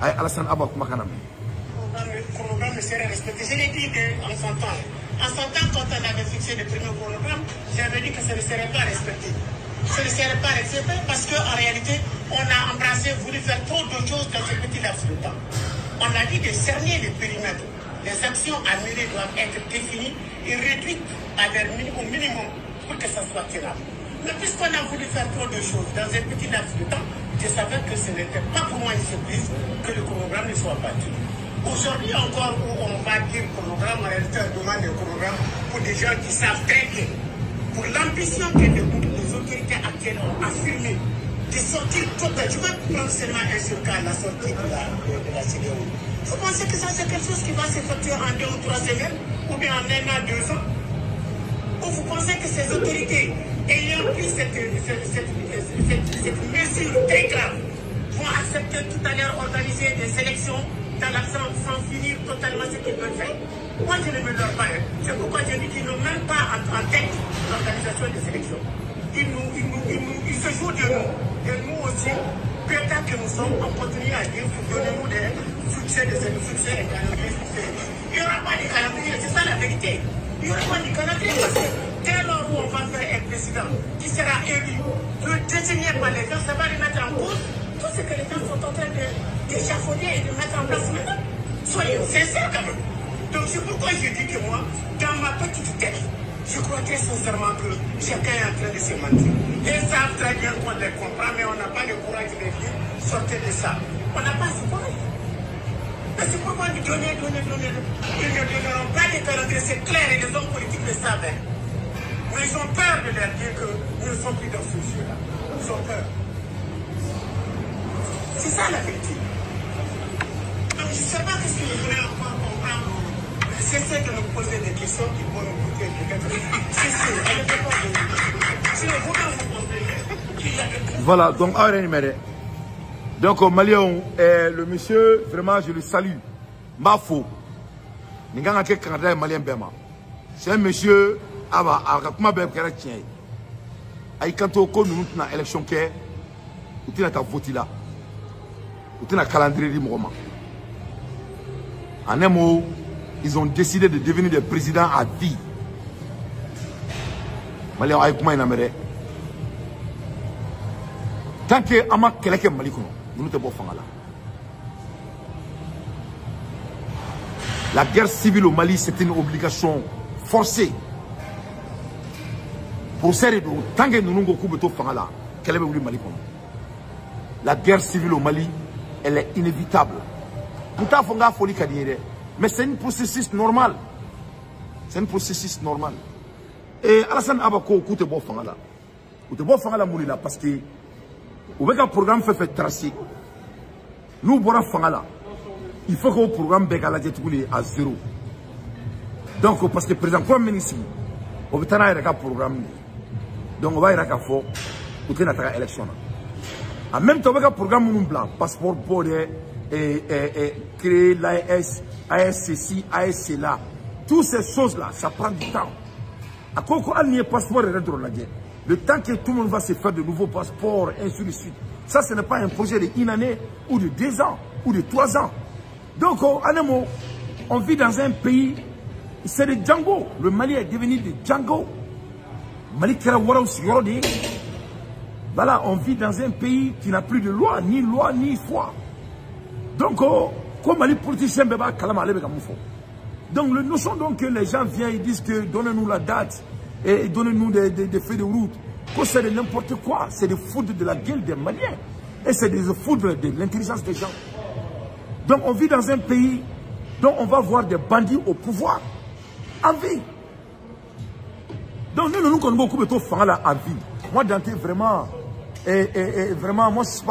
Alassane Abba Kumakanam. Le chronogramme serait respecté. Je l'ai dit en son temps. En son temps, quand on avait fixé le premier chronogramme, j'avais dit que ça ne serait pas respecté. Ce ne serait pas respecté parce qu'en réalité, on a embrassé, voulu faire trop de choses dans ce petit laps de temps. On a dit de cerner les périmètres. Les actions à mener doivent être définies et réduites à leur au minimum pour que ça soit tenable. Mais puisqu'on a voulu faire trop de choses dans un petit laps de temps, je savais que ce n'était pas pour moi une surprise que le chronogramme ne soit pas tenu. Aujourd'hui encore où on va dire chronogramme, en réalité on demande un chronogramme pour des gens qui savent très bien, pour l'ambition que les autorités actuelles ont affirmé de sortir total. Je vais prendre seulement un seul cas, la sortie de la CDO. Vous pensez que ça c'est quelque chose qui va s'effectuer en 2 ou 3 semaines, ou bien en 1 an, 2 ans? Ou vous pensez que ces autorités ayant pris cette mesure très grave vont accepter tout à l'heure organiser des élections dans l'absence sans finir totalement ce qu'ils veulent faire? Moi je ne me leurre pas. C'est pourquoi je dis qu'ils n'ont même pas en tête l'organisation des élections. Ils se jouent de nous. Et nous aussi, pétard que nous sommes, on continue à dire pour donner nous des succès, des succès, des calendriers. Il n'y aura pas de calendrier, c'est ça la vérité. Il n'y aura pas de calendrier parce que dès lors où on va faire un président qui sera élu, désigné par les gens, ça va remettre en cause tout ce que les gens sont en train d'échafauder et de mettre en place maintenant. Soyons sincères quand même. Donc c'est pourquoi je dis que moi, dans ma petite tête, je crois très sincèrement que chacun est en train de se mentir. Ils savent très bien qu'on les comprend, mais on n'a pas le courage de dire sortez de ça. On n'a pas ce courage. Mais c'est pourquoi nous donner. Ils ne donneront pas de calendrier, c'est clair, et les hommes politiques le savent. Mais ils ont peur de leur dire que nous ne sommes plus dans ce jeu-là. Ils ont peur. C'est ça la vérité. Donc je ne sais pas ce que vous voulez encore comprendre. Cessez de nous poser des questions qui vont nous coûter peut-être. Voilà, donc donc au Malion, le monsieur, vraiment je le salue. Mafo. C'est un monsieur, comment bien chrétien. Quand on nous na élection qui est, tu as voté là. Tu as un calendrier de moment. En un mot, ils ont décidé de devenir des présidents à vie. Malion aïe comment il aimerait. Tant que ama quelqu'un malikono, nous ne te pas là. La guerre civile au Mali, c'est une obligation forcée. Pour ça, tant que nous n'avons pas là, quel est le Mali? La guerre civile au Mali, elle est inévitable. Mais c'est un processus normal. C'est un processus normal. Et Alassane Abako, écoutez bon là. Écoutez bon là moulila parce que avec un programme fait tracer. Nous voilà là. Il faut que le programme Begala à 0. Donc parce que le président comme ministre, on va avoir un programme. Donc on va avoir un fort pour une élection. En même temps, avec un programme blanc, passeport pour créer l'AS, ASCC, ASC là. Toutes ces choses-là, ça prend du temps. À quoi qu'on ait un passeport et rentrer dans la guerre. Le temps que tout le monde va se faire de nouveaux passeports, et ainsi de suite. Ça, ce n'est pas un projet d'une année, ou de 2 ans, ou de 3 ans. Donc, en un mot, on vit dans un pays, c'est le Django. Le Mali est devenu le Django. Mali voilà, on vit dans un pays qui n'a plus de loi, ni foi. Donc, comme Mali politicien, donc, le notion donc que les gens viennent et disent que donnez-nous la date et donnez-nous des feuilles de route, que c'est de n'importe quoi, c'est des foudres de la gueule des Maliens et c'est des foudres de l'intelligence des gens. Donc, on vit dans un pays dont on va voir des bandits au pouvoir en vie. Donc, nous, beaucoup de temps en vie. Moi, Dante, vraiment, vraiment, moi, je sais pas.